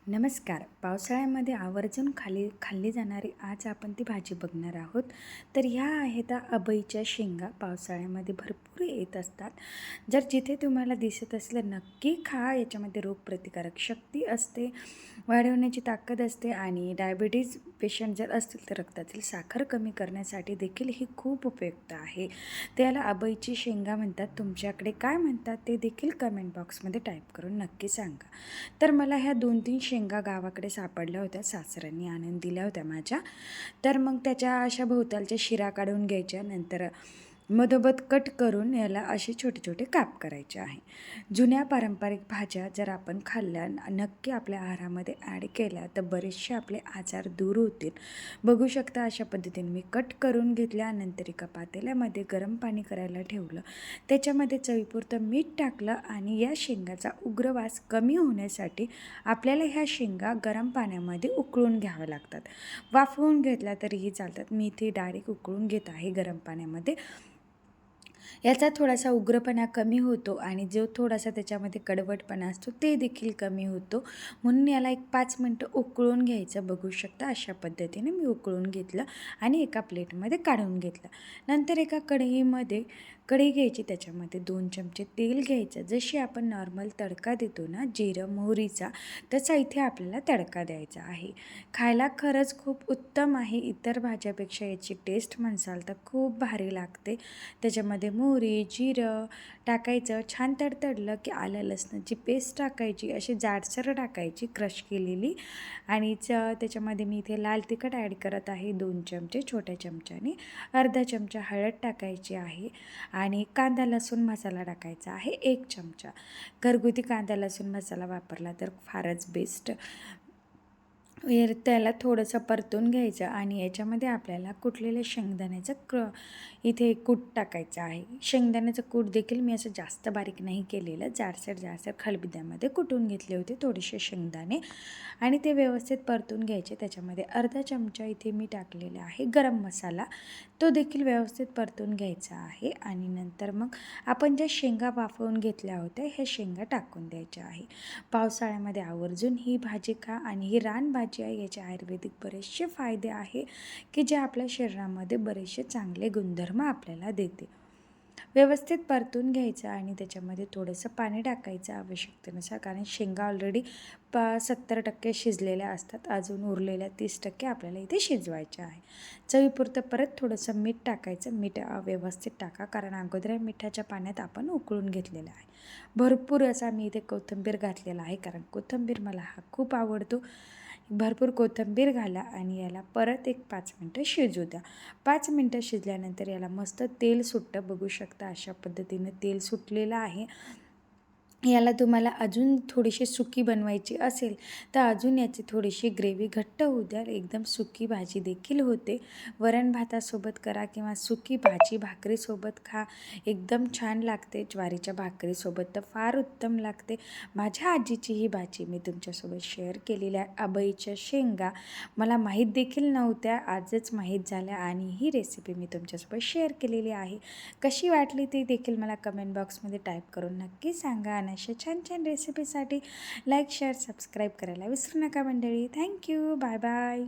नमस्कार. पावसाळ्यामध्ये आवर्जून खाल्ली जाणारी आज आपण ती भाजी बघणार आहोत. तर ह्या आहेत अबईच्या शेंगा. पावसाळ्यामध्ये भरपूर येत असतात. जर जिथे तुम्हाला दिसत असलं नक्की खा. याच्यामध्ये रोगप्रतिकारक शक्ती असते, वाढवण्याची ताकद असते आणि डायबिटीज पेशंट जर असतील तर रक्तातील साखर कमी करण्यासाठी देखील ही खूप उपयुक्त आहे. त्याला अबईची शेंगा म्हणतात. तुमच्याकडे काय म्हणतात ते देखील कमेंट बॉक्समध्ये टाईप करून नक्की सांगा. तर मला ह्या 2-3 शेंगा गावाकडे सापडल्या होत्या, सासऱ्यांनी आणून दिल्या होत्या माझ्या. तर मग त्याच्या अशा भोवतालच्या शिरा काढून घ्यायच्या, नंतर मधोमध कट करून याला असे छोटे छोटे काप करायचे आहे. जुन्या पारंपरिक भाज्या जर आपण खाल्ल्या नक्की आपल्या आहारामध्ये ॲड केल्या तर बरेचसे आपले आजार दूर होतील. बघू शकता अशा पद्धतीने मी कट करून घेतल्यानंतर एका पातेल्यामध्ये गरम पाणी करायला ठेवलं. त्याच्यामध्ये चवीपुरतं मीठ टाकलं आणि या शेंगाचा उग्रवास कमी होण्यासाठी आपल्याला ह्या शेंगा गरम पाण्यामध्ये उकळून घ्याव्या लागतात. वाफवून घेतल्या तरीही चालतात. मी इथे डायरेक्ट उकळून घेत आहे गरम पाण्यामध्ये. याचा थोडासा उग्रपणा कमी होतो आणि जो थोडासा त्याच्यामध्ये कडवटपणा असतो ते देखील कमी होतो. म्हणून याला एक 5 मिनटं उकळून घ्यायचं. बघू शकता अशा पद्धतीने मी उकळून घेतलं आणि एका प्लेटमध्ये काढून घेतलं. नंतर एका कढई घ्यायची, त्याच्यामध्ये 2 चमचे तेल घ्यायचं. जशी आपण नॉर्मल तडका देतो ना जिरं मोहरीचा, तसा इथे आपल्याला तडका द्यायचा आहे. खायला खरंच खूप उत्तम आहे. इतर भाज्यापेक्षा याची टेस्ट म्हणसाल तर खूप भारी लागते. त्याच्यामध्ये मोहरी जिरं टाकायचं, छान तडतडलं की आलं लसणाची पेस्ट टाकायची, अशी जाडसर टाकायची क्रश केलेली. आणि त्याच्यामध्ये मी इथे लाल तिखट ॲड करत आहे 2 चमचे, छोट्या चमच्याने अर्धा चमचा हळद टाकायची आहे आणि कांदा लसूण मसाला टाकायचा आहे 1 चमचा. घरगुती कांदा लसूण मसाला वापरला तर फारच बेस्ट. त्याला थोडंसं परतून घ्यायचं आणि याच्यामध्ये आपल्याला कुटलेल्या शेंगदाण्याचं इथे कूट टाकायचं आहे. शेंगदाण्याचं कूट देखील मी असं जास्त बारीक नाही केलेलं, जाडसर खलबत्त्यामध्ये कुटून घेतले होते थोडेसे शेंगदाणे आणि ते व्यवस्थित परतून घ्यायचे. त्याच्यामध्ये अर्धा चमचा इथे मी टाकलेला आहे गरम मसाला, तो देखील व्यवस्थित परतून घ्यायचा आहे. आणि नंतर मग आपण ज्या शेंगा वाफवून घेतल्या होत्या ह्या शेंगा टाकून द्यायच्या आहे. पावसाळ्यामध्ये आवर्जून ही भाजी खा आणि ही रानभाजी आहे. याचे आयुर्वेदिक बरेचसे फायदे आहे की जे आपल्या शरीरामध्ये बरेचसे चांगले गुणधर्म आपल्याला देते. व्यवस्थित परतून घ्यायचं आणि त्याच्यामध्ये थोडंसं पाणी टाकायचं आवश्यकतेनुसार, कारण शेंगा ऑलरेडी 70% शिजलेल्या असतात. अजून उरलेल्या 30% आपल्याला इथे शिजवायच्या आहे. चवीपुरतं परत थोडंसं मीठ टाकायचं. मीठ व्यवस्थित टाका, कारण अगोदर मिठाच्या पाण्यात आपण उकळून घेतलेलं आहे. भरपूर असा मी इथे कोथिंबीर घातलेला आहे, कारण कोथिंबीर मला खूप आवडतो. भरपूर कोथिंबीर घाला आणि याला परत एक 5 मिनटं शिजू द्या. 5 मिनटं शिजल्यानंतर याला मस्त तेल सुटतं. बघू शकता अशा पद्धतीनं तेल सुटलेलं आहे. याला तुम्हाला अजून थोडीशी सुकी बनवायची असेल तर अजून याची थोडीशी ग्रेव्ही घट्ट होऊ द्या. एकदम सुकी भाजी देखील होते. वरण भातासोबत करा किंवा सुकी भाजी भाकरीसोबत खा, एकदम छान लागते. ज्वारीच्या भाकरीसोबत तर फार उत्तम लागते. माझ्या आजीची ही भाजी मी तुमच्यासोबत शेअर केलेल्या अबईच्या शेंगा मला माहीत देखील नव्हत्या, आजच माहीत झाल्या आणि ही रेसिपी मी तुमच्यासोबत शेअर केलेली आहे. कशी वाटली ती देखील मला कमेंट बॉक्समध्ये टाईप करून नक्की सांगा. आणि अशा छान छान रेसिपीसाठी लाईक शेअर सबस्क्राईब करायला विसरू नका मंडळी. थँक्यू. Bye bye.